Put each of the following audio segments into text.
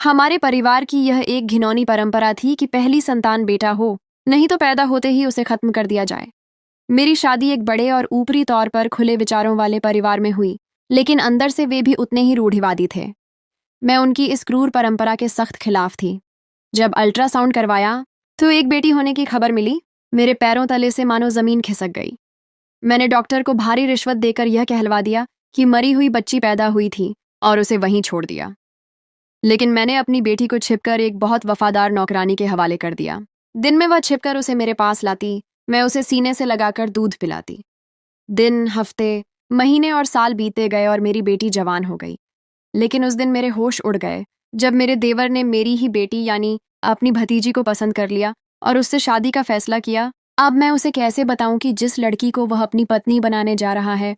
हमारे परिवार की यह एक घिनौनी परंपरा थी कि पहली संतान बेटा हो, नहीं तो पैदा होते ही उसे खत्म कर दिया जाए। मेरी शादी एक बड़े और ऊपरी तौर पर खुले विचारों वाले परिवार में हुई, लेकिन अंदर से वे भी उतने ही रूढ़िवादी थे। मैं उनकी इस क्रूर परंपरा के सख्त खिलाफ थी। जब अल्ट्रासाउंड करवाया तो एक बेटी होने की खबर मिली, मेरे पैरों तले से मानो जमीन खिसक गई। मैंने डॉक्टर को भारी रिश्वत देकर यह कहलवा दिया कि मरी हुई बच्ची पैदा हुई थी और उसे वहीं छोड़ दिया। लेकिन मैंने अपनी बेटी को छिपकर एक बहुत वफादार नौकरानी के हवाले कर दिया। दिन में वह छिपकर उसे मेरे पास लाती, मैं उसे सीने से लगाकर दूध पिलाती। दिन, हफ्ते, महीने और साल बीतते गए और मेरी बेटी जवान हो गई। लेकिन उस दिन मेरे होश उड़ गए जब मेरे देवर ने मेरी ही बेटी यानी अपनी भतीजी को पसंद कर लिया और उससे शादी का फैसला किया। अब मैं उसे कैसे बताऊं कि जिस लड़की को वह अपनी पत्नी बनाने जा रहा है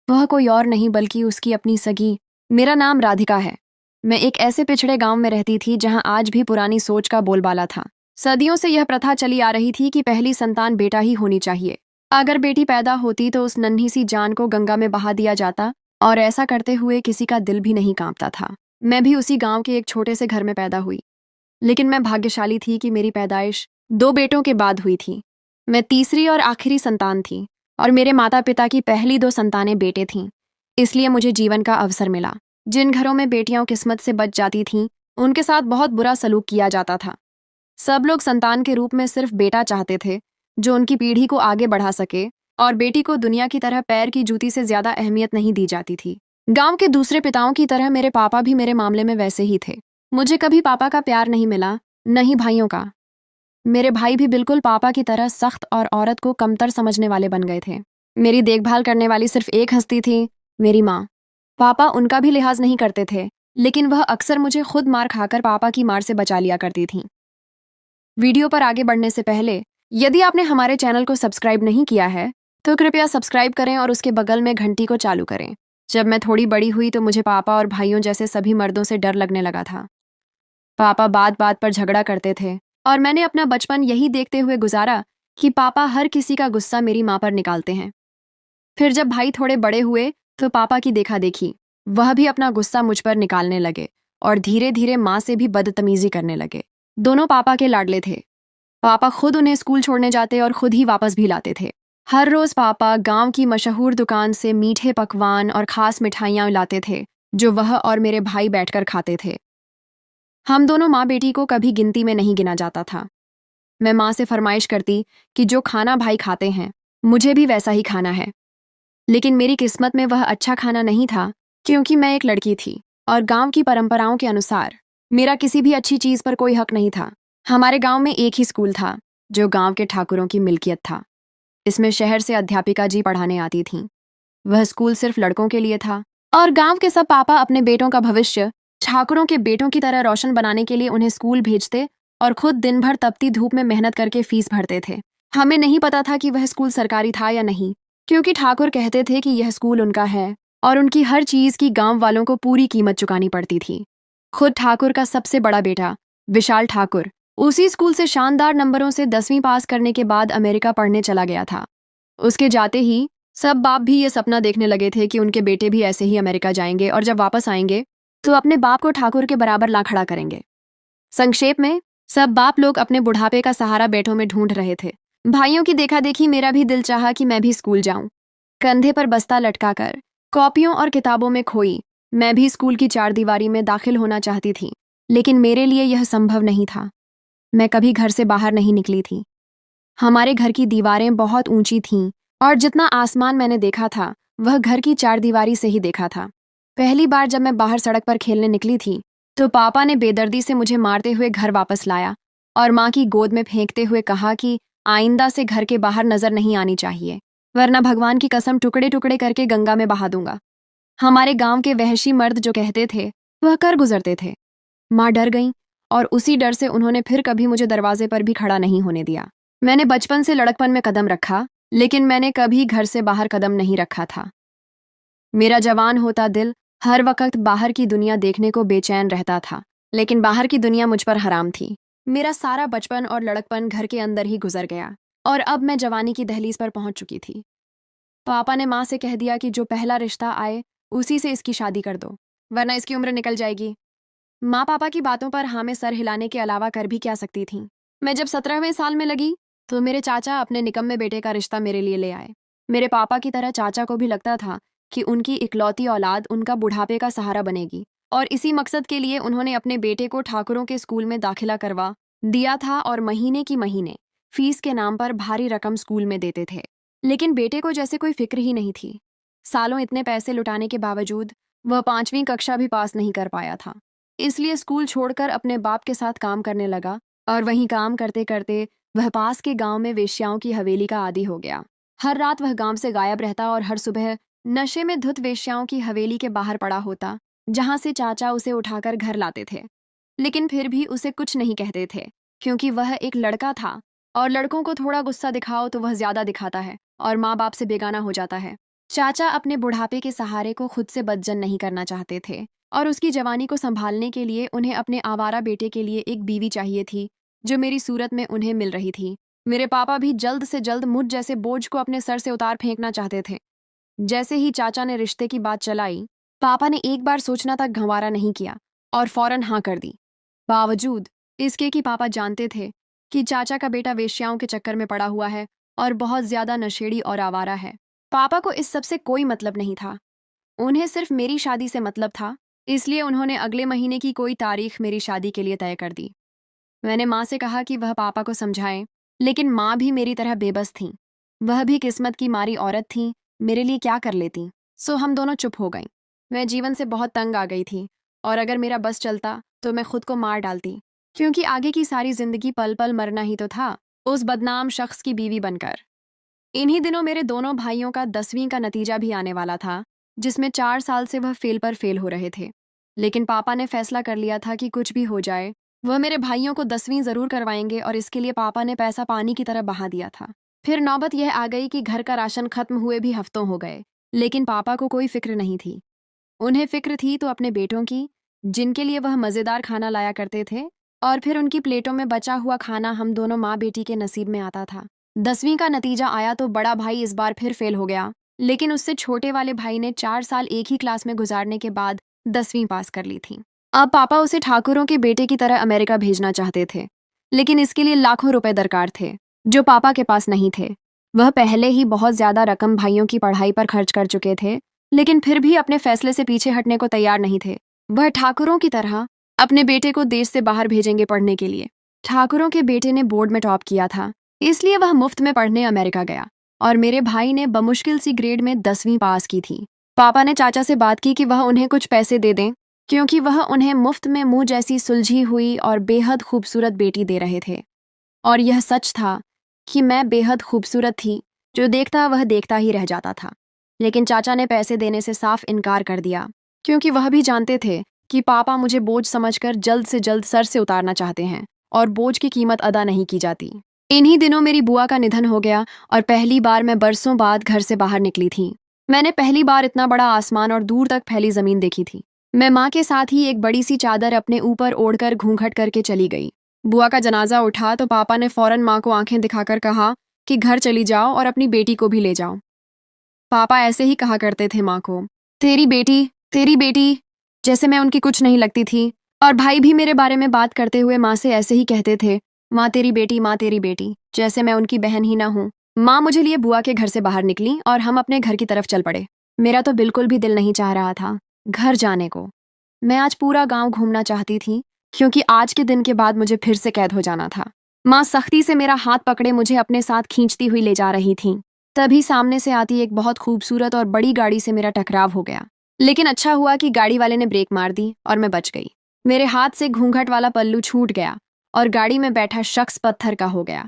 वह कोई और नहीं बल्कि उसकी अपनी सगी। मेरा नाम राधिका है। मैं एक ऐसे पिछड़े गांव में रहती थी जहां आज भी पुरानी सोच का बोलबाला था। सदियों से यह प्रथा चली आ रही थी कि पहली संतान बेटा ही होनी चाहिए। अगर बेटी पैदा होती तो उस नन्ही सी जान को गंगा में बहा दिया जाता, और ऐसा करते हुए किसी का दिल भी नहीं कांपता था। मैं भी उसी गांव के एक छोटे से घर में पैदा हुई, लेकिन मैं भाग्यशाली थी कि मेरी पैदाइश 2 बेटों के बाद हुई थी। मैं तीसरी और आखिरी संतान थी और मेरे माता पिता की पहली 2 संतानें बेटे थीं। इसलिए मुझे जीवन का अवसर मिला। जिन घरों में बेटियां किस्मत से बच जाती थीं, उनके साथ बहुत बुरा सलूक किया जाता था। सब लोग संतान के रूप में सिर्फ बेटा चाहते थे जो उनकी पीढ़ी को आगे बढ़ा सके, और बेटी को दुनिया की तरह पैर की जूती से ज्यादा अहमियत नहीं दी जाती थी। गांव के दूसरे पिताओं की तरह मेरे पापा भी मेरे मामले में वैसे ही थे। मुझे कभी पापा का प्यार नहीं मिला, न ही भाइयों का। मेरे भाई भी बिल्कुल पापा की तरह सख्त और औरत को कमतर समझने वाले बन गए थे। मेरी देखभाल करने वाली सिर्फ एक हस्ती थी, मेरी माँ। पापा उनका भी लिहाज नहीं करते थे, लेकिन वह अक्सर मुझे खुद मार खाकर पापा की मार से बचा लिया करती थीं। वीडियो पर आगे बढ़ने से पहले, यदि आपने हमारे चैनल को सब्सक्राइब नहीं किया है तो कृपया सब्सक्राइब करें और उसके बगल में घंटी को चालू करें। जब मैं थोड़ी बड़ी हुई तो मुझे पापा और भाइयों जैसे सभी मर्दों से डर लगने लगा था। पापा बात बात पर झगड़ा करते थे और मैंने अपना बचपन यही देखते हुए गुजारा कि पापा हर किसी का गुस्सा मेरी माँ पर निकालते हैं। फिर जब भाई थोड़े बड़े हुए तो पापा की देखा देखी वह भी अपना गुस्सा मुझ पर निकालने लगे और धीरे धीरे माँ से भी बदतमीजी करने लगे। दोनों पापा के लाडले थे। पापा खुद उन्हें स्कूल छोड़ने जाते और खुद ही वापस भी लाते थे। हर रोज पापा गांव की मशहूर दुकान से मीठे पकवान और खास मिठाइयाँ लाते थे जो वह और मेरे भाई बैठकर खाते थे। हम दोनों माँ बेटी को कभी गिनती में नहीं गिना जाता था। मैं माँ से फरमाइश करती कि जो खाना भाई खाते हैं मुझे भी वैसा ही खाना है। लेकिन मेरी किस्मत में वह अच्छा खाना नहीं था, क्योंकि मैं एक लड़की थी और गांव की परंपराओं के अनुसार मेरा किसी भी अच्छी चीज पर कोई हक नहीं था। हमारे गांव में एक ही स्कूल था जो गांव के ठाकुरों की मिल्कियत था। इसमें शहर से अध्यापिका जी पढ़ाने आती थीं। वह स्कूल सिर्फ लड़कों के लिए था और गांव के सब पापा अपने बेटों का भविष्य ठाकुरों के बेटों की तरह रोशन बनाने के लिए उन्हें स्कूल भेजते और खुद दिन भर तपती धूप में मेहनत करके फीस भरते थे। हमें नहीं पता था कि वह स्कूल सरकारी था या नहीं, क्योंकि ठाकुर कहते थे कि यह स्कूल उनका है और उनकी हर चीज की गांव वालों को पूरी कीमत चुकानी पड़ती थी। खुद ठाकुर का सबसे बड़ा बेटा विशाल ठाकुर उसी स्कूल से शानदार नंबरों से 10वीं पास करने के बाद अमेरिका पढ़ने चला गया था। उसके जाते ही सब बाप भी ये सपना देखने लगे थे कि उनके बेटे भी ऐसे ही अमेरिका जाएंगे और जब वापस आएंगे तो अपने बाप को ठाकुर के बराबर ला खड़ा करेंगे। संक्षेप में, सब बाप लोग अपने बुढ़ापे का सहारा बेटों में ढूंढ रहे थे। भाइयों की देखा देखी मेरा भी दिल चाहा कि मैं भी स्कूल जाऊं। कंधे पर बस्ता लटकाकर कॉपियों और किताबों में खोई मैं भी स्कूल की 4 दीवारी में दाखिल होना चाहती थी, लेकिन मेरे लिए यह संभव नहीं था। मैं कभी घर से बाहर नहीं निकली थी। हमारे घर की दीवारें बहुत ऊंची थीं और जितना आसमान मैंने देखा था वह घर की 4 दीवारी से ही देखा था। पहली बार जब मैं बाहर सड़क पर खेलने निकली थी तो पापा ने बेदर्दी से मुझे मारते हुए घर वापस लाया और माँ की गोद में फेंकते हुए कहा कि आइंदा से घर के बाहर नजर नहीं आनी चाहिए, वरना भगवान की कसम टुकड़े टुकड़े करके गंगा में बहा दूंगा। हमारे गांव के वहशी मर्द जो कहते थे वह कर गुजरते थे। माँ डर गईं और उसी डर से उन्होंने फिर कभी मुझे दरवाजे पर भी खड़ा नहीं होने दिया। मैंने बचपन से लड़कपन में कदम रखा, लेकिन मैंने कभी घर से बाहर कदम नहीं रखा था। मेरा जवान होता दिल हर वक्त बाहर की दुनिया देखने को बेचैन रहता था, लेकिन बाहर की दुनिया मुझ पर हराम थी। मेरा सारा बचपन और लड़कपन घर के अंदर ही गुजर गया और अब मैं जवानी की दहलीज पर पहुंच चुकी थी। पापा ने माँ से कह दिया कि जो पहला रिश्ता आए उसी से इसकी शादी कर दो, वरना इसकी उम्र निकल जाएगी। माँ पापा की बातों पर हाँ में सर हिलाने के अलावा कर भी क्या सकती थी। मैं जब 17वें साल में लगी तो मेरे चाचा अपने निकम्मे बेटे का रिश्ता मेरे लिए ले आए। मेरे पापा की तरह चाचा को भी लगता था कि उनकी इकलौती औलाद उनका बुढ़ापे का सहारा बनेगी, और इसी मकसद के लिए उन्होंने अपने बेटे को ठाकुरों के स्कूल में दाखिला करवा दिया था और महीने की महीने फीस के नाम पर भारी रकम स्कूल में देते थे। लेकिन बेटे को जैसे कोई फिक्र ही नहीं थी। सालों इतने पैसे लुटाने के बावजूद वह 5वीं कक्षा भी पास नहीं कर पाया था। इसलिए स्कूल छोड़कर अपने बाप के साथ काम करने लगा, और वहीं काम करते करते वह पास के गांव में वेश्याओं की हवेली का आदी हो गया। हर रात वह गांव से गायब रहता और हर सुबह नशे में धुत वेश्याओं की हवेली के बाहर पड़ा होता, जहां से चाचा उसे उठाकर घर लाते थे। लेकिन फिर भी उसे कुछ नहीं कहते थे, क्योंकि वह एक लड़का था, और लड़कों को थोड़ा गुस्सा दिखाओ तो वह ज्यादा दिखाता है और माँ बाप से बेगाना हो जाता है। चाचा अपने बुढ़ापे के सहारे को खुद से बदजन नहीं करना चाहते थे, और उसकी जवानी को संभालने के लिए उन्हें अपने आवारा बेटे के लिए एक बीवी चाहिए थी, जो मेरी सूरत में उन्हें मिल रही थी। मेरे पापा भी जल्द से जल्द मुझ जैसे बोझ को अपने सर से उतार फेंकना चाहते थे। जैसे ही चाचा ने रिश्ते की बात चलाई, पापा ने एक बार सोचना तक गंवारा नहीं किया और फौरन हाँ कर दी। बावजूद इसके कि पापा जानते थे कि चाचा का बेटा वेश्याओं के चक्कर में पड़ा हुआ है और बहुत ज्यादा नशेड़ी और आवारा है। पापा को इस सब से कोई मतलब नहीं था। उन्हें सिर्फ मेरी शादी से मतलब था। इसलिए उन्होंने अगले महीने की कोई तारीख मेरी शादी के लिए तय कर दी। मैंने माँ से कहा कि वह पापा को समझाएं, लेकिन माँ भी मेरी तरह बेबस थी। वह भी किस्मत की मारी औरत थी, मेरे लिए क्या कर लेती। सो हम दोनों चुप हो गईं। मैं जीवन से बहुत तंग आ गई थी, और अगर मेरा बस चलता तो मैं खुद को मार डालती, क्योंकि आगे की सारी जिंदगी पल पल मरना ही तो था, उस बदनाम शख्स की बीवी बनकर। इन्हीं दिनों मेरे दोनों भाइयों का 10वीं का नतीजा भी आने वाला था, जिसमें 4 साल से वह फेल पर फेल हो रहे थे। लेकिन पापा ने फैसला कर लिया था कि कुछ भी हो जाए, वह मेरे भाइयों को 10वीं जरूर करवाएंगे, और इसके लिए पापा ने पैसा पानी की तरह बहा दिया था। फिर नौबत यह आ गई कि घर का राशन खत्म हुए भी हफ्तों हो गए, लेकिन पापा को कोई फिक्र नहीं थी। उन्हें फिक्र थी तो अपने बेटों की, जिनके लिए वह मज़ेदार खाना लाया करते थे, और फिर उनकी प्लेटों में बचा हुआ खाना हम दोनों माँ बेटी के नसीब में आता था। 10वीं का नतीजा आया तो बड़ा भाई इस बार फिर फेल हो गया, लेकिन उससे छोटे वाले भाई ने 4 साल एक ही क्लास में गुजारने के बाद 10वीं पास कर ली थी। अब पापा उसे ठाकुरों के बेटे की तरह अमेरिका भेजना चाहते थे, लेकिन इसके लिए लाखों रुपए दरकार थे, जो पापा के पास नहीं थे। वह पहले ही बहुत ज्यादा रकम भाइयों की पढ़ाई पर खर्च कर चुके थे, लेकिन फिर भी अपने फैसले से पीछे हटने को तैयार नहीं थे। वह ठाकुरों की तरह अपने बेटे को देश से बाहर भेजेंगे पढ़ने के लिए। ठाकुरों के बेटे ने बोर्ड में टॉप किया था, इसलिए वह मुफ्त में पढ़ने अमेरिका गया, और मेरे भाई ने बमुश्किल सी ग्रेड में 10वीं पास की थी। पापा ने चाचा से बात की कि वह उन्हें कुछ पैसे दे दें, क्योंकि वह उन्हें मुफ्त में मुंह जैसी सुलझी हुई और बेहद खूबसूरत बेटी दे रहे थे। और यह सच था कि मैं बेहद खूबसूरत थी, जो देखता वह देखता ही रह जाता था। लेकिन चाचा ने पैसे देने से साफ इनकार कर दिया, क्योंकि वह भी जानते थे कि पापा मुझे बोझ समझकर जल्द से जल्द सर से उतारना चाहते हैं, और बोझ की कीमत अदा नहीं की जाती। इन्हीं दिनों मेरी बुआ का निधन हो गया, और पहली बार मैं बरसों बाद घर से बाहर निकली थी। मैंने पहली बार इतना बड़ा आसमान और दूर तक फैली जमीन देखी थी। मैं माँ के साथ ही एक बड़ी सी चादर अपने ऊपर ओढ़कर घूंघट करके चली गई। बुआ का जनाजा उठा तो पापा ने फौरन माँ को आंखें दिखाकर कहा कि घर चली जाओ और अपनी बेटी को भी ले जाओ। पापा ऐसे ही कहा करते थे माँ को, तेरी बेटी, तेरी बेटी, जैसे मैं उनकी कुछ नहीं लगती थी। और भाई भी मेरे बारे में बात करते हुए माँ से ऐसे ही कहते थे, माँ तेरी बेटी, माँ तेरी बेटी, जैसे मैं उनकी बहन ही ना हूँ। माँ मुझे लिए बुआ के घर से बाहर निकली और हम अपने घर की तरफ चल पड़े। मेरा तो बिल्कुल भी दिल नहीं चाह रहा था घर जाने को। मैं आज पूरा गांव घूमना चाहती थी, क्योंकि आज के दिन के बाद मुझे फिर से कैद हो जाना था। माँ सख्ती से मेरा हाथ पकड़े मुझे अपने साथ खींचती हुई ले जा रही थी। तभी सामने से आती एक बहुत खूबसूरत और बड़ी गाड़ी से मेरा टकराव हो गया। लेकिन अच्छा हुआ कि गाड़ी वाले ने ब्रेक मार दी और मैं बच गई। मेरे हाथ से घूंघट वाला पल्लू छूट गया और गाड़ी में बैठा शख्स पत्थर का हो गया।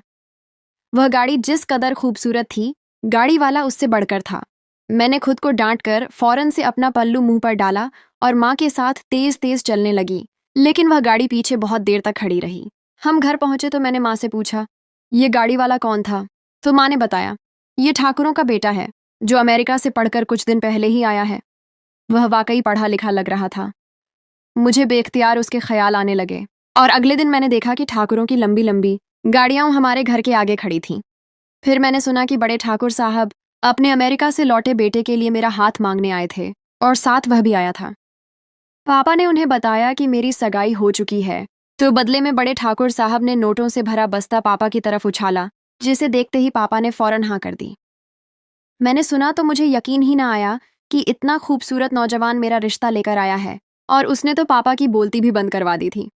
वह गाड़ी जिस कदर खूबसूरत थी, गाड़ी वाला उससे बढ़कर था। मैंने खुद को डांट कर फौरन से अपना पल्लू मुंह पर डाला और माँ के साथ तेज तेज चलने लगी, लेकिन वह गाड़ी पीछे बहुत देर तक खड़ी रही। हम घर पहुंचे तो मैंने माँ से पूछा, ये गाड़ी वाला कौन था? तो माँ ने बताया, ये ठाकुरों का बेटा है, जो अमेरिका से पढ़कर कुछ दिन पहले ही आया है। वह वाकई पढ़ा लिखा लग रहा था। मुझे बेख्तियार उसके ख्याल आने लगे, और अगले दिन मैंने देखा कि ठाकुरों की लंबी लंबी गाड़ियां हमारे घर के आगे खड़ी थीं। फिर मैंने सुना कि बड़े ठाकुर साहब अपने अमेरिका से लौटे बेटे के लिए मेरा हाथ मांगने आए थे, और साथ वह भी आया था। पापा ने उन्हें बताया कि मेरी सगाई हो चुकी है, तो बदले में बड़े ठाकुर साहब ने नोटों से भरा बस्ता पापा की तरफ उछाला, जिसे देखते ही पापा ने फौरन हाँ कर दी। मैंने सुना तो मुझे यकीन ही ना आया कि इतना खूबसूरत नौजवान मेरा रिश्ता लेकर आया है, और उसने तो पापा की बोलती भी बंद करवा दी थी।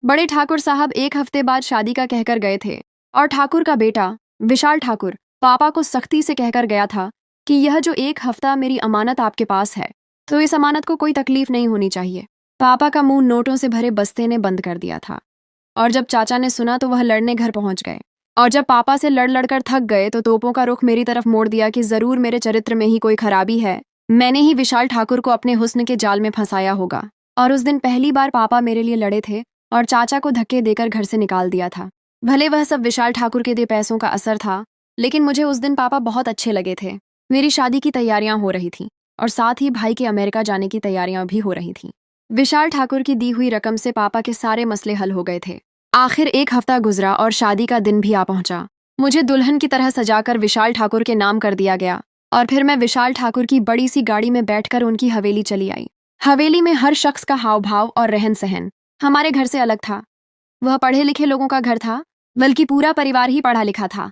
बड़े ठाकुर साहब 1 हफ्ते बाद शादी का कहकर गए थे, और ठाकुर का बेटा विशाल ठाकुर पापा को सख्ती से कहकर गया था कि यह जो 1 हफ्ता मेरी अमानत आपके पास है, तो इस अमानत को कोई तकलीफ नहीं होनी चाहिए। पापा का मुंह नोटों से भरे बस्ते ने बंद कर दिया था, और जब चाचा ने सुना तो वह लड़ने घर पहुंच गए, और जब पापा से लड़ लड़कर थक गए तो तोपों का रुख मेरी तरफ मोड़ दिया कि जरूर मेरे चरित्र में ही कोई खराबी है। मैंने ही विशाल ठाकुर को अपने हुस्न के जाल में फंसाया होगा, और उस दिन पहली बार पापा मेरे लिए लड़े थे और चाचा को धक्के देकर घर से निकाल दिया था। भले वह सब विशाल ठाकुर के दिए पैसों का असर था, लेकिन मुझे उस दिन पापा बहुत अच्छे लगे थे। मेरी शादी की तैयारियां हो रही थीं, और साथ ही भाई के अमेरिका जाने की तैयारियां भी हो रही थीं। विशाल ठाकुर की दी हुई रकम से पापा के सारे मसले हल हो गए थे। आखिर 1 हफ्ता गुजरा और शादी का दिन भी आ पहुंचा। मुझे दुल्हन की तरह सजाकर विशाल ठाकुर के नाम कर दिया गया, और फिर मैं विशाल ठाकुर की बड़ी सी गाड़ी में बैठकर उनकी हवेली चली आई। हवेली में हर शख्स का हाव भाव और रहन सहन हमारे घर से अलग था। वह पढ़े लिखे लोगों का घर था, बल्कि पूरा परिवार ही पढ़ा लिखा था।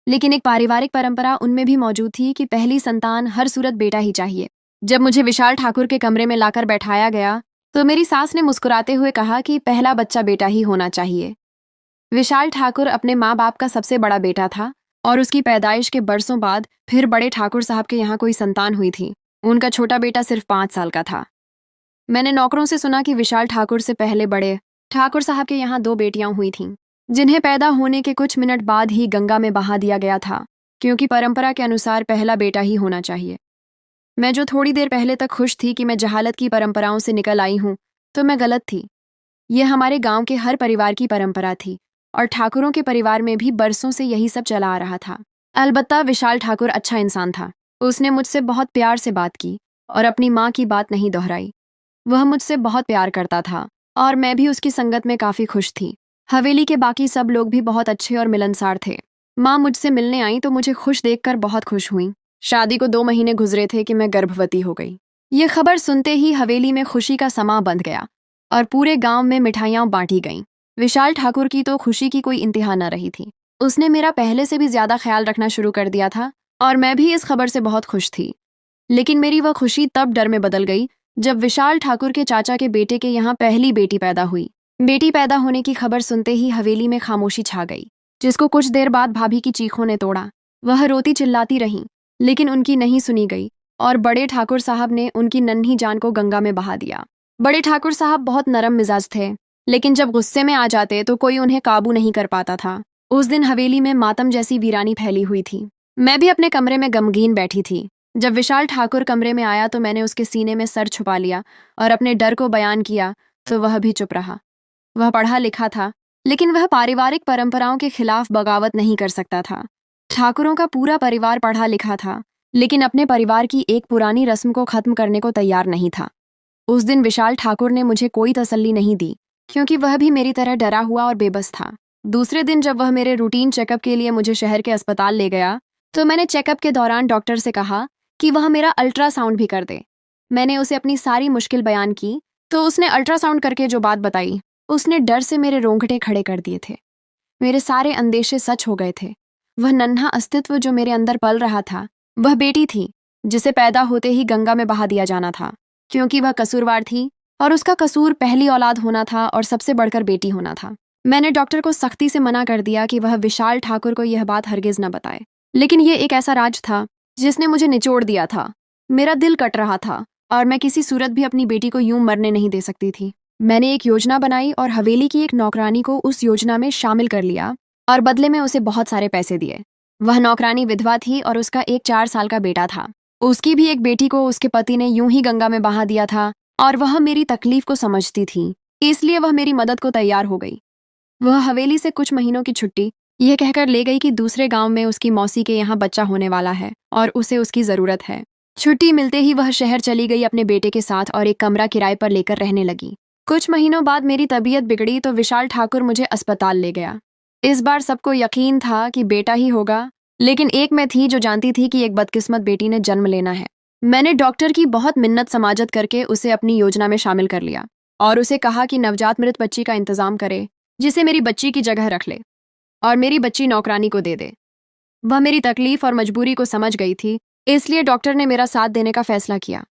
लेकिन एक पारिवारिक परंपरा उनमें भी मौजूद थी कि पहली संतान हर सूरत बेटा ही चाहिए। जब मुझे विशाल ठाकुर के कमरे में लाकर बैठाया गया तो मेरी सास ने मुस्कुराते हुए कहा कि पहला बच्चा बेटा ही होना चाहिए। विशाल ठाकुर अपने माँ बाप का सबसे बड़ा बेटा था, और उसकी पैदाइश के बरसों बाद फिर बड़े ठाकुर साहब के यहाँ कोई संतान हुई थी। उनका छोटा बेटा सिर्फ 5 साल का था। मैंने नौकरों से सुना कि विशाल ठाकुर से पहले बड़े ठाकुर साहब के यहाँ 2 बेटियां हुई थीं, जिन्हें पैदा होने के कुछ मिनट बाद ही गंगा में बहा दिया गया था, क्योंकि परंपरा के अनुसार पहला बेटा ही होना चाहिए। मैं जो थोड़ी देर पहले तक खुश थी कि मैं जहालत की परंपराओं से निकल आई हूँ, तो मैं गलत थी। यह हमारे गांव के हर परिवार की परंपरा थी, और ठाकुरों के परिवार में भी बरसों से यही सब चला आ रहा था। अलबत्ता विशाल ठाकुर अच्छा इंसान था। उसने मुझसे बहुत प्यार से बात की और अपनी माँ की बात नहीं दोहराई। वह मुझसे बहुत प्यार करता था, और मैं भी उसकी संगत में काफ़ी खुश थी। हवेली के बाकी सब लोग भी बहुत अच्छे और मिलनसार थे। माँ मुझसे मिलने आई तो मुझे खुश देखकर बहुत खुश हुई। शादी को 2 महीने गुजरे थे कि मैं गर्भवती हो गई। ये खबर सुनते ही हवेली में खुशी का समा बंध गया, और पूरे गांव में मिठाइयाँ बांटी गईं। विशाल ठाकुर की तो खुशी की कोई इंतहा न रही थी। उसने मेरा पहले से भी ज्यादा ख्याल रखना शुरू कर दिया था, और मैं भी इस खबर से बहुत खुश थी। लेकिन मेरी वह खुशी तब डर में बदल गई जब विशाल ठाकुर के चाचा के बेटे के यहाँ पहली बेटी पैदा हुई। बेटी पैदा होने की खबर सुनते ही हवेली में खामोशी छा गई, जिसको कुछ देर बाद भाभी की चीखों ने तोड़ा। वह रोती चिल्लाती रहीं, लेकिन उनकी नहीं सुनी गई, और बड़े ठाकुर साहब ने उनकी नन्ही जान को गंगा में बहा दिया। बड़े ठाकुर साहब बहुत नरम मिजाज थे, लेकिन जब गुस्से में आ जाते तो कोई उन्हें काबू नहीं कर पाता था। उस दिन हवेली में मातम जैसी वीरानी फैली हुई थी। मैं भी अपने कमरे में गमगीन बैठी थी। जब विशाल ठाकुर कमरे में आया तो मैंने उसके सीने में सर छुपा लिया और अपने डर को बयान किया, तो वह भी चुप रहा। वह पढ़ा लिखा था, लेकिन वह पारिवारिक परंपराओं के खिलाफ बगावत नहीं कर सकता था। ठाकुरों का पूरा परिवार पढ़ा लिखा था, लेकिन अपने परिवार की एक पुरानी रस्म को खत्म करने को तैयार नहीं था। उस दिन विशाल ठाकुर ने मुझे कोई तसल्ली नहीं दी, क्योंकि वह भी मेरी तरह डरा हुआ और बेबस था। दूसरे दिन जब वह मेरे रूटीन चेकअप के लिए मुझे शहर के अस्पताल ले गया, तो मैंने चेकअप के दौरान डॉक्टर से कहा कि वह मेरा अल्ट्रासाउंड भी कर दे। मैंने उसे अपनी सारी मुश्किल बयान की, तो उसने अल्ट्रासाउंड करके जो बात बताई, उसने डर से मेरे रोंगटे खड़े कर दिए थे। मेरे सारे अंदेशे सच हो गए थे। वह नन्हा अस्तित्व जो मेरे अंदर पल रहा था, वह बेटी थी, जिसे पैदा होते ही गंगा में बहा दिया जाना था, क्योंकि वह कसूरवार थी, और उसका कसूर पहली औलाद होना था और सबसे बढ़कर बेटी होना था। मैंने डॉक्टर को सख्ती से मना कर दिया कि वह विशाल ठाकुर को यह बात हरगिज न बताए, लेकिन यह एक ऐसा राज था जिसने मुझे निचोड़ दिया था। मेरा दिल कट रहा था, और मैं किसी सूरत भी अपनी बेटी को यूं मरने नहीं दे सकती थी। मैंने एक योजना बनाई और हवेली की एक नौकरानी को उस योजना में शामिल कर लिया, और बदले में उसे बहुत सारे पैसे दिए। वह नौकरानी विधवा थी और उसका एक 4 साल का बेटा था। उसकी भी एक बेटी को उसके पति ने यूं ही गंगा में बहा दिया था, और वह मेरी तकलीफ को समझती थी, इसलिए वह मेरी मदद को तैयार हो गई। वह हवेली से कुछ महीनों की छुट्टी यह कहकर ले गई कि दूसरे गांव में उसकी मौसी के यहाँ बच्चा होने वाला है और उसे उसकी ज़रूरत है। छुट्टी मिलते ही वह शहर चली गई अपने बेटे के साथ, और एक कमरा किराए पर लेकर रहने लगी। कुछ महीनों बाद मेरी तबीयत बिगड़ी तो विशाल ठाकुर मुझे अस्पताल ले गया। इस बार सबको यकीन था कि बेटा ही होगा, लेकिन एक मैं थी जो जानती थी कि एक बदकिस्मत बेटी ने जन्म लेना है। मैंने डॉक्टर की बहुत मिन्नत समाजत करके उसे अपनी योजना में शामिल कर लिया और उसे कहा कि नवजात मृत बच्ची का इंतजाम करे, जिसे मेरी बच्ची की जगह रख ले और मेरी बच्ची नौकरानी को दे दे। वह मेरी तकलीफ और मजबूरी को समझ गई थी, इसलिए डॉक्टर ने मेरा साथ देने का फैसला किया।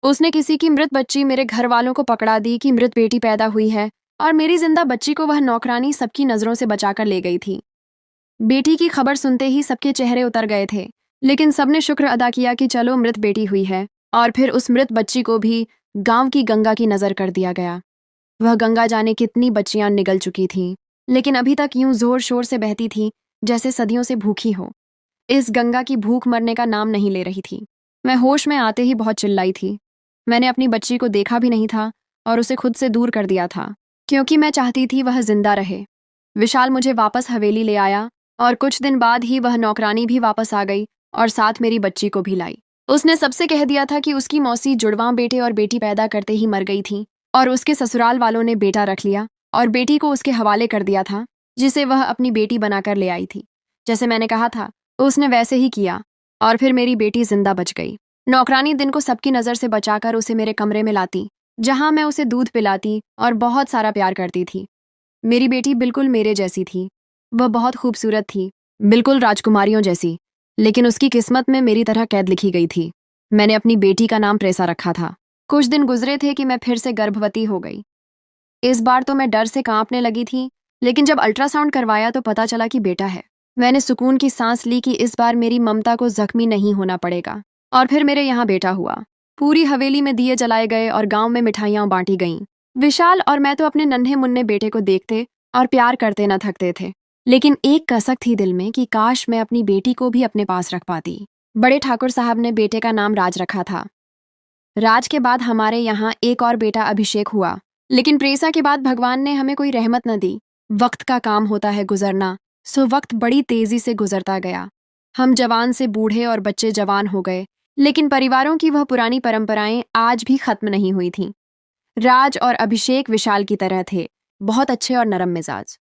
उसने किसी की मृत बच्ची मेरे घर वालों को पकड़ा दी कि मृत बेटी पैदा हुई है, और मेरी जिंदा बच्ची को वह नौकरानी सबकी नजरों से बचाकर ले गई थी। बेटी की खबर सुनते ही सबके चेहरे उतर गए थे, लेकिन सबने शुक्र अदा किया कि चलो मृत बेटी हुई है। और फिर उस मृत बच्ची को भी गांव की गंगा की नजर कर दिया गया। वह गंगा जाने कितनी बच्चियां निगल चुकी थीं, लेकिन अभी तक यूं जोर शोर से बहती थी जैसे सदियों से भूखी हो। इस गंगा की भूख मरने का नाम नहीं ले रही थी। मैं होश में आते ही बहुत चिल्लाई थी। मैंने अपनी बच्ची को देखा भी नहीं था और उसे खुद से दूर कर दिया था, क्योंकि मैं चाहती थी वह जिंदा रहे। विशाल मुझे वापस हवेली ले आया और कुछ दिन बाद ही वह नौकरानी भी वापस आ गई और साथ मेरी बच्ची को भी लाई। उसने सबसे कह दिया था कि उसकी मौसी जुड़वां बेटे और बेटी पैदा करते ही मर गई थी और उसके ससुराल वालों ने बेटा रख लिया और बेटी को उसके हवाले कर दिया था, जिसे वह अपनी बेटी बनाकर ले आई थी। जैसे मैंने कहा था उसने वैसे ही किया और फिर मेरी बेटी जिंदा बच गई। नौकरानी दिन को सबकी नज़र से बचाकर उसे मेरे कमरे में लाती, जहां मैं उसे दूध पिलाती और बहुत सारा प्यार करती थी। मेरी बेटी बिल्कुल मेरे जैसी थी। वह बहुत खूबसूरत थी, बिल्कुल राजकुमारियों जैसी, लेकिन उसकी किस्मत में मेरी तरह कैद लिखी गई थी। मैंने अपनी बेटी का नाम प्रेसा रखा था। कुछ दिन गुजरे थे कि मैं फिर से गर्भवती हो गई। इस बार तो मैं डर से कांपने लगी थी, लेकिन जब अल्ट्रासाउंड करवाया तो पता चला कि बेटा है। मैंने सुकून की सांस ली कि इस बार मेरी ममता को जख्मी नहीं होना पड़ेगा। और फिर मेरे यहाँ बेटा हुआ। पूरी हवेली में दिए जलाए गए और गांव में मिठाइयां बांटी गईं। विशाल और मैं तो अपने नन्हे मुन्ने बेटे को देखते और प्यार करते न थकते थे, लेकिन एक कसक थी दिल में कि काश मैं अपनी बेटी को भी अपने पास रख पाती। बड़े ठाकुर साहब ने बेटे का नाम राज रखा था। राज के बाद हमारे यहाँ एक और बेटा अभिषेक हुआ, लेकिन प्रेसा के बाद भगवान ने हमें कोई रहमत न दी। वक्त का काम होता है गुजरना, सो वक्त बड़ी तेजी से गुजरता गया। हम जवान से बूढ़े और बच्चे जवान हो गए, लेकिन परिवारों की वह पुरानी परंपराएं आज भी खत्म नहीं हुई थीं। राज और अभिषेक विशाल की तरह थे, बहुत अच्छे और नरम मिजाज।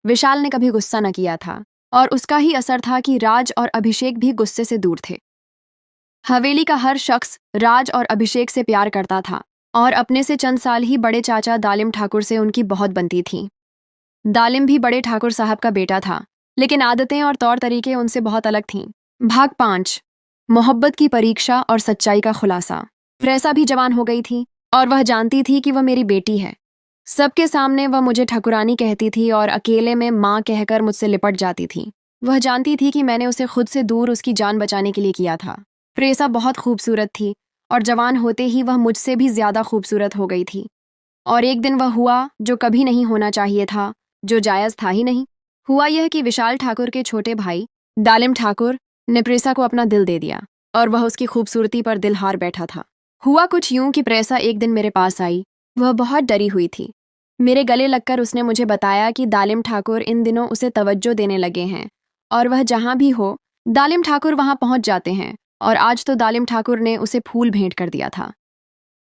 विशाल ने कभी गुस्सा न किया था और उसका ही असर था कि राज और अभिषेक भी गुस्से से दूर थे। हवेली का हर शख्स राज और अभिषेक से प्यार करता था और अपने से चंद साल ही बड़े चाचा दालिम ठाकुर से उनकी बहुत बनती थी। दालिम भी बड़े ठाकुर साहब का बेटा था, लेकिन आदतें और तौर तरीके उनसे बहुत अलग थीं। भाग 5, मोहब्बत की परीक्षा और सच्चाई का खुलासा। प्रेसा भी जवान हो गई थी और वह जानती थी कि वह मेरी बेटी है। सबके सामने वह मुझे ठकुरानी कहती थी और अकेले में माँ कहकर मुझसे लिपट जाती थी। वह जानती थी कि मैंने उसे खुद से दूर उसकी जान बचाने के लिए किया था। प्रेसा बहुत खूबसूरत थी और जवान होते ही वह मुझसे भी ज्यादा खूबसूरत हो गई थी। और एक दिन वह हुआ जो कभी नहीं होना चाहिए था, जो जायज था ही नहीं। हुआ यह कि विशाल ठाकुर के छोटे भाई दालिम ठाकुर ने प्रेसा को अपना दिल दे दिया और वह उसकी खूबसूरती पर दिल हार बैठा था। हुआ कुछ यूं कि प्रेसा एक दिन मेरे पास आई। वह बहुत डरी हुई थी। मेरे गले लगकर उसने मुझे बताया कि दालिम ठाकुर इन दिनों उसे तवज्जो देने लगे हैं और वह जहां भी हो दालिम ठाकुर वहां पहुंच जाते हैं, और आज तो दालिम ठाकुर ने उसे फूल भेंट कर दिया था।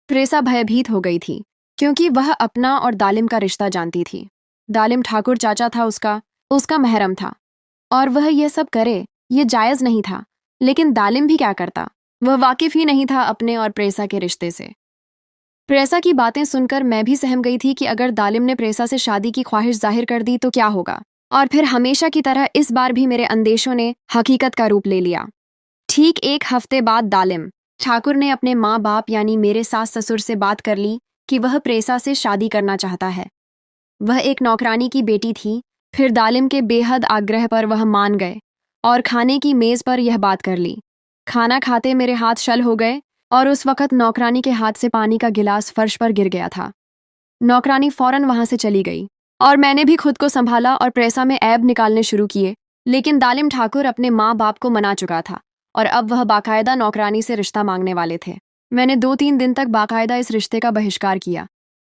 प्रेसा भयभीत हो गई थी, क्योंकि वह अपना और दालिम का रिश्ता जानती थी। दालिम ठाकुर चाचा था उसका महरम था, और वह यह सब करे ये जायज नहीं था। लेकिन दालिम भी क्या करता, वह वाकिफ ही नहीं था अपने और प्रेसा के रिश्ते से। प्रेसा की बातें सुनकर मैं भी सहम गई थी कि अगर दालिम ने प्रेसा से शादी की ख्वाहिश जाहिर कर दी तो क्या होगा। और फिर हमेशा की तरह इस बार भी मेरे अंदेशों ने हकीकत का रूप ले लिया। ठीक एक हफ्ते बाद दालिम ठाकुर ने अपने माँ बाप यानी मेरे सास ससुर से बात कर ली कि वह प्रेसा से शादी करना चाहता है। वह एक नौकरानी की बेटी थी। फिर दालिम के बेहद आग्रह पर वह मान गए और खाने की मेज पर यह बात कर ली। खाना खाते मेरे हाथ शल हो गए और उस वक्त नौकरानी के हाथ से पानी का गिलास फर्श पर गिर गया था। नौकरानी फौरन वहां से चली गई और मैंने भी खुद को संभाला और प्रेसा में ऐब निकालने शुरू किए। लेकिन दालिम ठाकुर अपने माँ बाप को मना चुका था और अब वह बाकायदा नौकरानी से रिश्ता मांगने वाले थे। मैंने 2-3 दिन तक बाकायदा इस रिश्ते का बहिष्कार किया,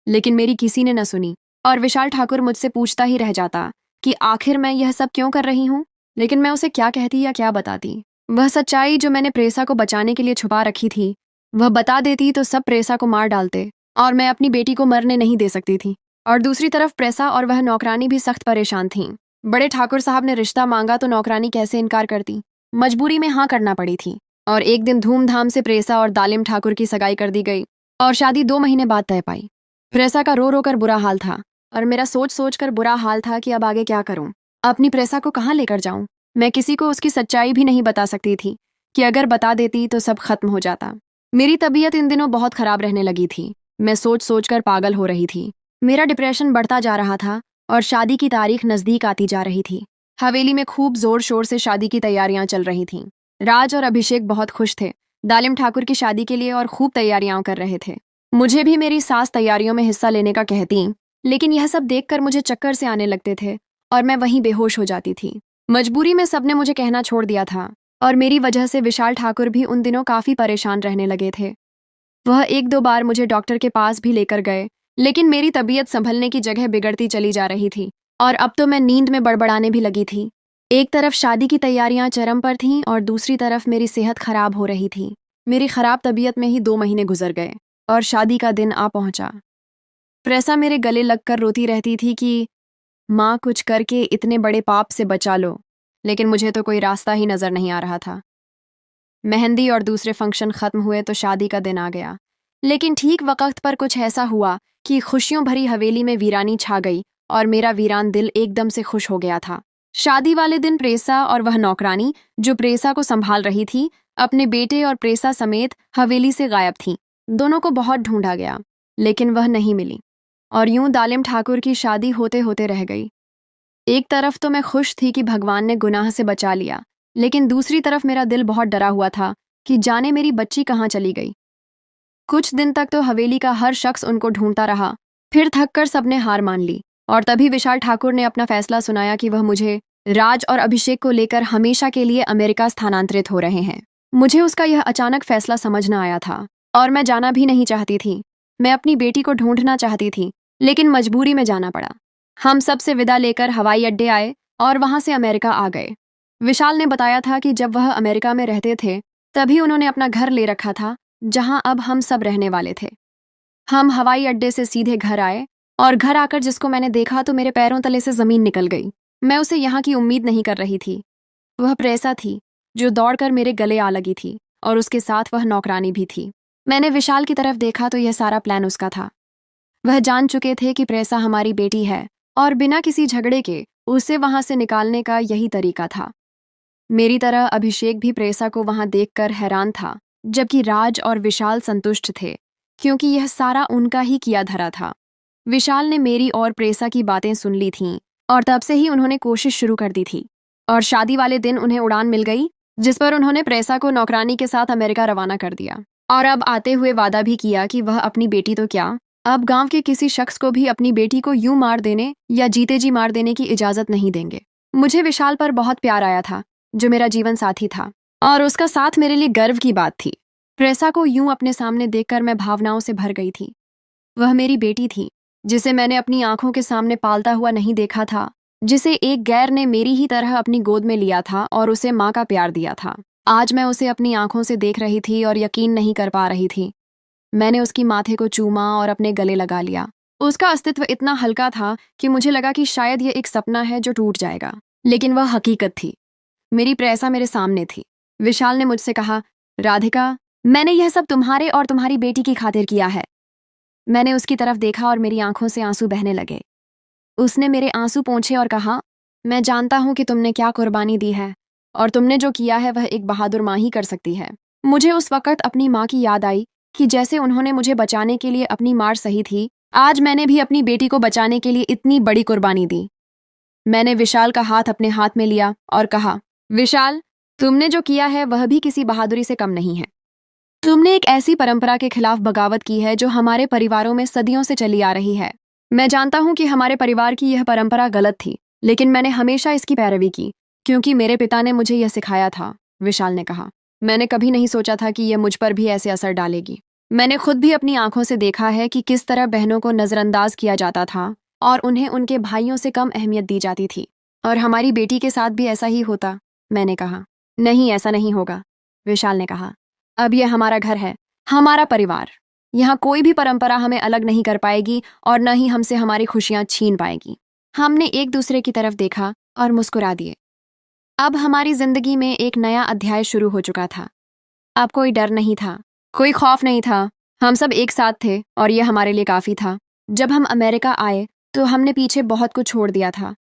लेकिन मेरी किसी ने न सुनी और विशाल ठाकुर मुझसे पूछता ही रह जाता कि आखिर मैं यह सब क्यों कर रही हूँ। लेकिन मैं उसे क्या कहती या क्या बताती। वह सच्चाई जो मैंने प्रेसा को बचाने के लिए छुपा रखी थी, वह बता देती तो सब प्रेसा को मार डालते और मैं अपनी बेटी को मरने नहीं दे सकती थी। और दूसरी तरफ प्रेसा और वह नौकरानी भी सख्त परेशान थीं। बड़े ठाकुर साहब ने रिश्ता मांगा तो नौकरानी कैसे इनकार करती। मजबूरी में हाँ करना पड़ी थी और एक दिन धूमधाम से प्रेसा और दालिम ठाकुर की सगाई कर दी गई और शादी 2 महीने बाद तय पाई। प्रेसा का रो रो कर बुरा हाल था और मेरा सोच सोच कर बुरा हाल था कि अब आगे क्या करूं। अपनी प्रेसा को कहाँ लेकर जाऊं। मैं किसी को उसकी सच्चाई भी नहीं बता सकती थी कि अगर बता देती तो सब खत्म हो जाता। मेरी तबीयत इन दिनों बहुत खराब रहने लगी थी। मैं सोच सोच कर पागल हो रही थी। मेरा डिप्रेशन बढ़ता जा रहा था और शादी की तारीख नजदीक आती जा रही थी। हवेली में खूब जोर शोर से शादी की तैयारियां चल रही थीं। राज और अभिषेक बहुत खुश थे दालिम ठाकुर की शादी के लिए और खूब तैयारियां कर रहे थे। मुझे भी मेरी सास तैयारियों में हिस्सा लेने का कहती, लेकिन यह सब देखकर मुझे चक्कर से आने लगते थे और मैं वहीं बेहोश हो जाती थी। मजबूरी में सबने मुझे कहना छोड़ दिया था और मेरी वजह से विशाल ठाकुर भी उन दिनों काफी परेशान रहने लगे थे। वह 1-2 बार मुझे डॉक्टर के पास भी लेकर गए, लेकिन मेरी तबीयत संभलने की जगह बिगड़ती चली जा रही थी और अब तो मैं नींद में बड़बड़ाने भी लगी थी। एक तरफ शादी की तैयारियां चरम पर थीं और दूसरी तरफ मेरी सेहत खराब हो रही थी। मेरी खराब तबीयत में ही 2 महीने गुजर गए और शादी का दिन आ पहुंचा। प्रेसा मेरे गले लगकर रोती रहती थी कि माँ कुछ करके इतने बड़े पाप से बचा लो, लेकिन मुझे तो कोई रास्ता ही नजर नहीं आ रहा था। मेहंदी और दूसरे फंक्शन खत्म हुए तो शादी का दिन आ गया, लेकिन ठीक वक्त पर कुछ ऐसा हुआ कि खुशियों भरी हवेली में वीरानी छा गई और मेरा वीरान दिल एकदम से खुश हो गया था। शादी वाले दिन प्रेसा और वह नौकरानी जो प्रेसा को संभाल रही थी अपने बेटे और प्रेसा समेत हवेली से गायब थीं। दोनों को बहुत ढूंढा गया, लेकिन वह नहीं मिली और यूं दालिम ठाकुर की शादी होते होते रह गई। एक तरफ तो मैं खुश थी कि भगवान ने गुनाह से बचा लिया, लेकिन दूसरी तरफ मेरा दिल बहुत डरा हुआ था कि जाने मेरी बच्ची कहाँ चली गई। कुछ दिन तक तो हवेली का हर शख्स उनको ढूंढता रहा, फिर थककर सबने हार मान ली और तभी विशाल ठाकुर ने अपना फैसला सुनाया कि वह मुझे, राज और अभिषेक को लेकर हमेशा के लिए अमेरिका स्थानांतरित हो रहे हैं। मुझे उसका यह अचानक फैसला समझ न आया था और मैं जाना भी नहीं चाहती थी। मैं अपनी बेटी को ढूंढना चाहती थी, लेकिन मजबूरी में जाना पड़ा। हम सबसे विदा लेकर हवाई अड्डे आए और वहां से अमेरिका आ गए। विशाल ने बताया था कि जब वह अमेरिका में रहते थे तभी उन्होंने अपना घर ले रखा था जहां अब हम सब रहने वाले थे। हम हवाई अड्डे से सीधे घर आए और घर आकर जिसको मैंने देखा तो मेरे पैरों तले से जमीन निकल गई। मैं उसे यहाँ की उम्मीद नहीं कर रही थी। वह प्रेसा थी जो दौड़कर मेरे गले आ लगी थी और उसके साथ वह नौकरानी भी थी। मैंने विशाल की तरफ देखा तो यह सारा प्लान उसका था। वह जान चुके थे कि प्रेसा हमारी बेटी है और बिना किसी झगड़े के उसे वहां से निकालने का यही तरीका था। मेरी तरह अभिषेक भी प्रेसा को वहां देखकर हैरान था, जबकि राज और विशाल संतुष्ट थे क्योंकि यह सारा उनका ही किया धरा था। विशाल ने मेरी और प्रेसा की बातें सुन ली थीं और तब से ही उन्होंने कोशिश शुरू कर दी थी और शादी वाले दिन उन्हें उड़ान मिल गई, जिस पर उन्होंने प्रेसा को नौकरानी के साथ अमेरिका रवाना कर दिया और अब आते हुए वादा भी किया कि वह अपनी बेटी तो क्या, अब गांव के किसी शख्स को भी अपनी बेटी को यूं मार देने या जीते जी मार देने की इजाजत नहीं देंगे। मुझे विशाल पर बहुत प्यार आया था जो मेरा जीवन साथी था और उसका साथ मेरे लिए गर्व की बात थी। प्रेसा को यूं अपने सामने देखकर मैं भावनाओं से भर गई थी। वह मेरी बेटी थी जिसे मैंने अपनी आंखों के सामने पालता हुआ नहीं देखा था, जिसे एक गैर ने मेरी ही तरह अपनी गोद में लिया था और उसे माँ का प्यार दिया था। आज मैं उसे अपनी आंखों से देख रही थी और यकीन नहीं कर पा रही थी। मैंने उसकी माथे को चूमा और अपने गले लगा लिया। उसका अस्तित्व इतना हल्का था कि मुझे लगा कि शायद यह एक सपना है जो टूट जाएगा, लेकिन वह हकीकत थी। मेरी प्रेसा मेरे सामने थी। विशाल ने मुझसे कहा, राधिका, मैंने यह सब तुम्हारे और तुम्हारी बेटी की खातिर किया है। मैंने उसकी तरफ देखा और मेरी आंखों से आंसू बहने लगे। उसने मेरे आंसू पोंछे और कहा, मैं जानता हूं कि तुमने क्या कुर्बानी दी है और तुमने जो किया है वह एक बहादुर माँ ही कर सकती है। मुझे उस वक्त अपनी माँ की याद आई कि जैसे उन्होंने मुझे बचाने के लिए अपनी मार सही थी, आज मैंने भी अपनी बेटी को बचाने के लिए इतनी बड़ी कुर्बानी दी। मैंने विशाल का हाथ अपने हाथ में लिया और कहा, विशाल, तुमने जो किया है वह भी किसी बहादुरी से कम नहीं है। तुमने एक ऐसी परंपरा के खिलाफ बगावत की है जो हमारे परिवारों में सदियों से चली आ रही है। मैं जानता हूं कि हमारे परिवार की यह परंपरा गलत थी, लेकिन मैंने हमेशा इसकी पैरवी की क्योंकि मेरे पिता ने मुझे यह सिखाया था, विशाल ने कहा। मैंने कभी नहीं सोचा था कि यह मुझ पर भी ऐसे असर डालेगी। मैंने खुद भी अपनी आंखों से देखा है कि किस तरह बहनों को नजरअंदाज किया जाता था और उन्हें उनके भाइयों से कम अहमियत दी जाती थी, और हमारी बेटी के साथ भी ऐसा ही होता। मैंने कहा, नहीं, ऐसा नहीं होगा। विशाल ने कहा, अब यह हमारा घर है, हमारा परिवार। यहाँ कोई भी परंपरा हमें अलग नहीं कर पाएगी और न ही हमसे हमारी खुशियां छीन पाएगी। हमने एक दूसरे की तरफ देखा और मुस्कुरा दिए। अब हमारी जिंदगी में एक नया अध्याय शुरू हो चुका था। अब कोई डर नहीं था, कोई खौफ नहीं था। हम सब एक साथ थे और यह हमारे लिए काफ़ी था। जब हम अमेरिका आए तो हमने पीछे बहुत कुछ छोड़ दिया था।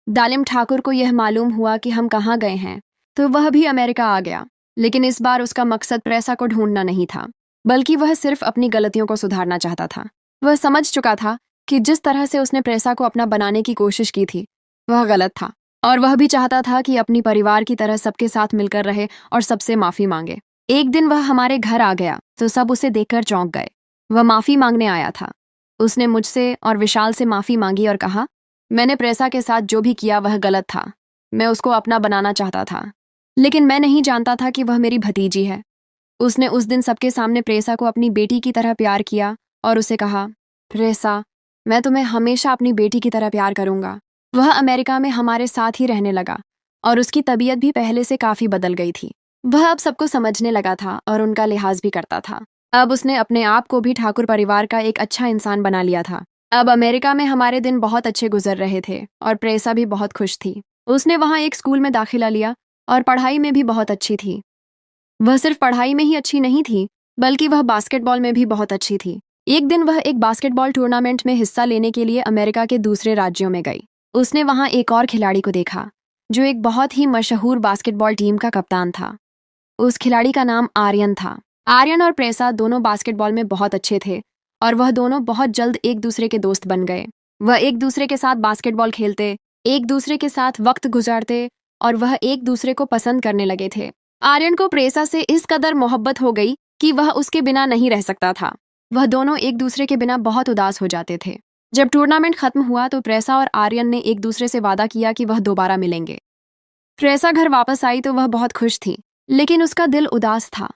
दालिम ठाकुर को यह मालूम हुआ कि हम कहाँ गए हैं, तो वह भी अमेरिका आ गया। लेकिन इस बार उसका मकसद प्रेसा को ढूंढना नहीं था, बल्कि वह सिर्फ अपनी गलतियों को सुधारना चाहता था। वह समझ चुका था कि जिस तरह से उसने प्रेसा को अपना बनाने की कोशिश की थी वह गलत था, और वह भी चाहता था कि अपनी परिवार की तरह सबके साथ मिलकर रहे और सबसे माफ़ी मांगे। एक दिन वह हमारे घर आ गया तो सब उसे देखकर चौंक गए। वह माफ़ी मांगने आया था। उसने मुझसे और विशाल से माफ़ी मांगी और कहा, मैंने प्रेसा के साथ जो भी किया वह गलत था। मैं उसको अपना बनाना चाहता था, लेकिन मैं नहीं जानता था कि वह मेरी भतीजी है। उसने उस दिन सबके सामने प्रेसा को अपनी बेटी की तरह प्यार किया और उसे कहा, प्रेसा, मैं तुम्हें हमेशा अपनी बेटी की तरह प्यार करूंगा। वह अमेरिका में हमारे साथ ही रहने लगा और उसकी तबीयत भी पहले से काफ़ी बदल गई थी। वह अब सबको समझने लगा था और उनका लिहाज भी करता था। अब उसने अपने आप को भी ठाकुर परिवार का एक अच्छा इंसान बना लिया था। अब अमेरिका में हमारे दिन बहुत अच्छे गुजर रहे थे और प्रेसा भी बहुत खुश थी। उसने वहाँ एक स्कूल में दाखिला लिया और पढ़ाई में भी बहुत अच्छी थी। वह सिर्फ पढ़ाई में ही अच्छी नहीं थी, बल्कि वह बास्केटबॉल में भी बहुत अच्छी थी। एक दिन वह एक बास्केटबॉल टूर्नामेंट में हिस्सा लेने के लिए अमेरिका के दूसरे राज्यों में गई। उसने वहाँ एक और खिलाड़ी को देखा जो एक बहुत ही मशहूर बास्केटबॉल टीम का कप्तान था। उस खिलाड़ी का नाम आर्यन था। आर्यन और प्रेसा दोनों बास्केटबॉल में बहुत अच्छे थे और वह दोनों बहुत जल्द एक दूसरे के दोस्त बन गए। वह एक दूसरे के साथ बास्केटबॉल खेलते, एक दूसरे के साथ वक्त गुजारते और वह एक दूसरे को पसंद करने लगे थे। आर्यन को प्रेसा से इस कदर मोहब्बत हो गई कि वह उसके बिना नहीं रह सकता था। वह दोनों एक दूसरे के बिना बहुत उदास हो जाते थे। जब टूर्नामेंट खत्म हुआ तो प्रेसा और आर्यन ने एक दूसरे से वादा किया कि वह दोबारा मिलेंगे। प्रेसा घर वापस आई तो वह बहुत खुश थी, लेकिन उसका दिल उदास था।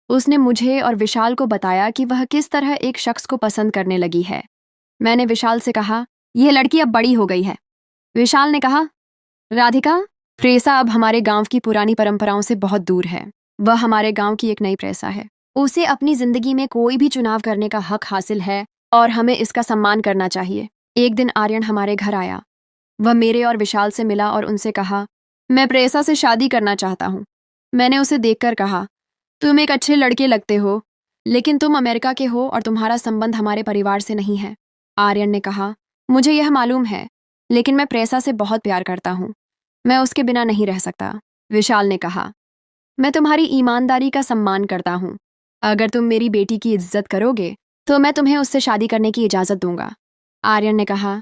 उसने मुझे और विशाल को बताया कि वह किस तरह एक शख्स को पसंद करने लगी है। मैंने विशाल से कहा, यह लड़की अब बड़ी हो गई है। विशाल ने कहा, राधिका, प्रेसा अब हमारे गांव की पुरानी परंपराओं से बहुत दूर है। वह हमारे गांव की एक नई प्रेसा है। उसे अपनी जिंदगी में कोई भी चुनाव करने का हक हासिल है और हमें इसका सम्मान करना चाहिए। एक दिन आर्यन हमारे घर आया। वह मेरे और विशाल से मिला और उनसे कहा, मैं प्रेसा से शादी करना चाहता हूँ। मैंने उसे देखकर कहा, तुम एक अच्छे लड़के लगते हो, लेकिन तुम अमेरिका के हो और तुम्हारा संबंध हमारे परिवार से नहीं है। आर्यन ने कहा, मुझे यह मालूम है, लेकिन मैं प्रेसा से बहुत प्यार करता हूँ। मैं उसके बिना नहीं रह सकता। विशाल ने कहा, मैं तुम्हारी ईमानदारी का सम्मान करता हूँ। अगर तुम मेरी बेटी की इज्जत करोगे तो मैं तुम्हें उससे शादी करने की इजाज़त दूंगा। आर्यन ने कहा,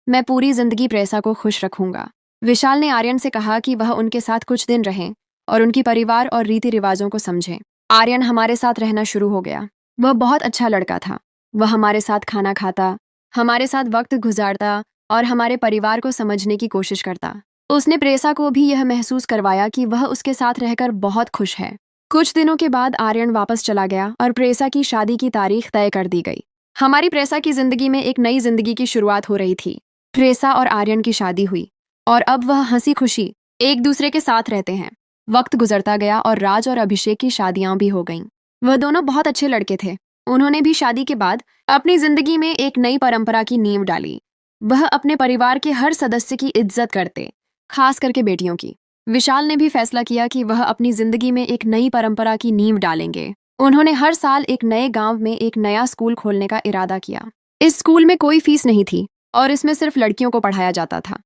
मैं पूरी जिंदगी प्रेसा को खुश रखूंगा। विशाल ने आर्यन से कहा कि वह उनके साथ कुछ दिन रहें और उनकी परिवार और रीति रिवाजों को समझें। आर्यन हमारे साथ रहना शुरू हो गया। वह बहुत अच्छा लड़का था। वह हमारे साथ खाना खाता, हमारे साथ वक्त गुजारता और हमारे परिवार को समझने की कोशिश करता। उसने प्रेसा को भी यह महसूस करवाया कि वह उसके साथ रहकर बहुत खुश है। कुछ दिनों के बाद आर्यन वापस चला गया और प्रेसा की शादी की तारीख तय कर दी गई। हमारी प्रेसा की जिंदगी में एक नई जिंदगी की शुरुआत हो रही थी। प्रेसा और आर्यन की शादी हुई और अब वह हंसी खुशी एक दूसरे के साथ रहते हैं। वक्त गुजरता गया और राज और अभिषेक की शादियां भी हो गईं। वह दोनों बहुत अच्छे लड़के थे। उन्होंने भी शादी के बाद अपनी जिंदगी में एक नई परंपरा की नींव डाली। वह अपने परिवार के हर सदस्य की इज्जत करते, खास करके बेटियों की। विशाल ने भी फैसला किया कि वह अपनी जिंदगी में एक नई परंपरा की नींव डालेंगे। उन्होंने हर साल एक नए गांव में एक नया स्कूल खोलने का इरादा किया। इस स्कूल में कोई फीस नहीं थी और इसमें सिर्फ लड़कियों को पढ़ाया जाता था।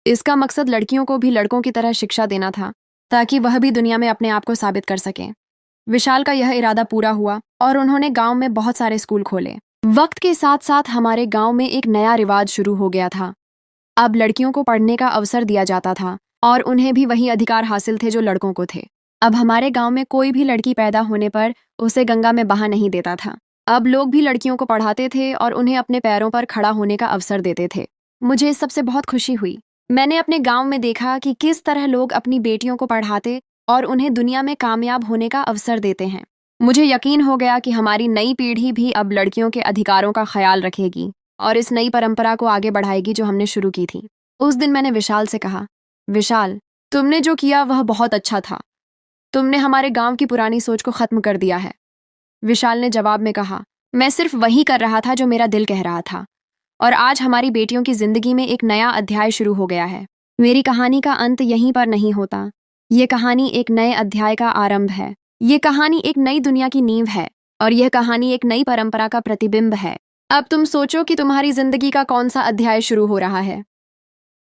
इसका मकसद लड़कियों को भी लड़कों की तरह शिक्षा देना था, ताकि वह भी दुनिया में अपने आप को साबित कर सकें। विशाल का यह इरादा पूरा हुआ और उन्होंने गांव में बहुत सारे स्कूल खोले। वक्त के साथ साथ हमारे गांव में एक नया रिवाज शुरू हो गया था। अब लड़कियों को पढ़ने का अवसर दिया जाता था और उन्हें भी वही अधिकार हासिल थे जो लड़कों को थे। अब हमारे गांव में कोई भी लड़की पैदा होने पर उसे गंगा में बहा नहीं देता था। अब लोग भी लड़कियों को पढ़ाते थे और उन्हें अपने पैरों पर खड़ा होने का अवसर देते थे। मुझे इस सबसे बहुत खुशी हुई। मैंने अपने गांव में देखा कि किस तरह लोग अपनी बेटियों को पढ़ाते और उन्हें दुनिया में कामयाब होने का अवसर देते हैं। मुझे यकीन हो गया कि हमारी नई पीढ़ी भी अब लड़कियों के अधिकारों का ख्याल रखेगी और इस नई परंपरा को आगे बढ़ाएगी जो हमने शुरू की थी। उस दिन मैंने विशाल से कहा, विशाल, तुमने जो किया वह बहुत अच्छा था। तुमने हमारे गांव की पुरानी सोच को खत्म कर दिया है। विशाल ने जवाब में कहा, मैं सिर्फ वही कर रहा था जो मेरा दिल कह रहा था और आज हमारी बेटियों की जिंदगी में एक नया अध्याय शुरू हो गया है। मेरी कहानी का अंत यहीं पर नहीं होता। ये कहानी एक नए अध्याय का आरंभ है। ये कहानी एक नई दुनिया की नींव है और यह कहानी एक नई परंपरा का प्रतिबिंब है। अब तुम सोचो कि तुम्हारी जिंदगी का कौन सा अध्याय शुरू हो रहा है।